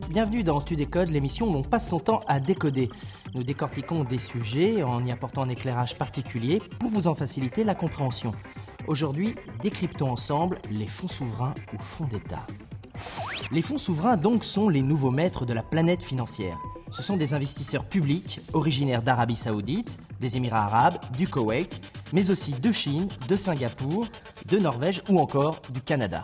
bienvenue dans Tu décodes, l'émission où l'on passe son temps à décoder. Nous décortiquons des sujets en y apportant un éclairage particulier pour vous en faciliter la compréhension. Aujourd'hui, décryptons ensemble les fonds souverains ou fonds d'État. Les fonds souverains donc sont les nouveaux maîtres de la planète financière. Ce sont des investisseurs publics originaires d'Arabie Saoudite, des Émirats Arabes, du Koweït, mais aussi de Chine, de Singapour, de Norvège ou encore du Canada.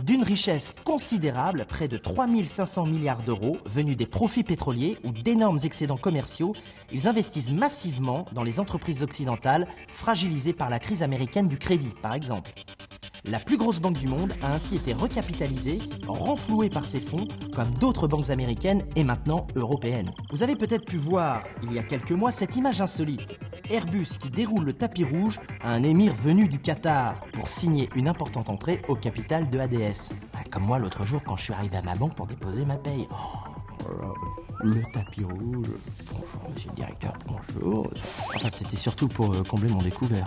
D'une richesse considérable, près de 3 500 milliards d'euros venus des profits pétroliers ou d'énormes excédents commerciaux, ils investissent massivement dans les entreprises occidentales fragilisées par la crise américaine du crédit, par exemple. La plus grosse banque du monde a ainsi été recapitalisée, renflouée par ces fonds, comme d'autres banques américaines et maintenant européennes. Vous avez peut-être pu voir, il y a quelques mois, cette image insolite. Airbus qui déroule le tapis rouge à un émir venu du Qatar pour signer une importante entrée au capital de ADS. Comme moi l'autre jour quand je suis arrivé à ma banque pour déposer ma paye. Le tapis rouge. Bonjour monsieur le directeur, bonjour. Enfin c'était surtout pour combler mon découvert.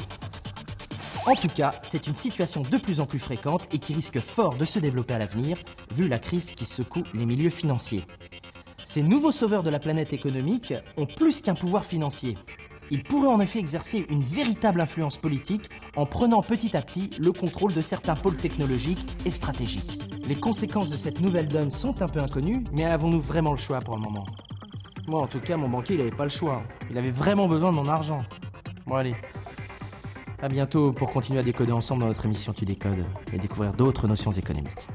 En tout cas, c'est une situation de plus en plus fréquente et qui risque fort de se développer à l'avenir, vu la crise qui secoue les milieux financiers. Ces nouveaux sauveurs de la planète économique ont plus qu'un pouvoir financier. Ils pourraient en effet exercer une véritable influence politique en prenant petit à petit le contrôle de certains pôles technologiques et stratégiques. Les conséquences de cette nouvelle donne sont un peu inconnues, mais avons-nous vraiment le choix pour le moment ? Moi en tout cas, mon banquier il n'avait pas le choix. Il avait vraiment besoin de mon argent. Bon allez. À bientôt pour continuer à décoder ensemble dans notre émission Tu décodes et découvrir d'autres notions économiques.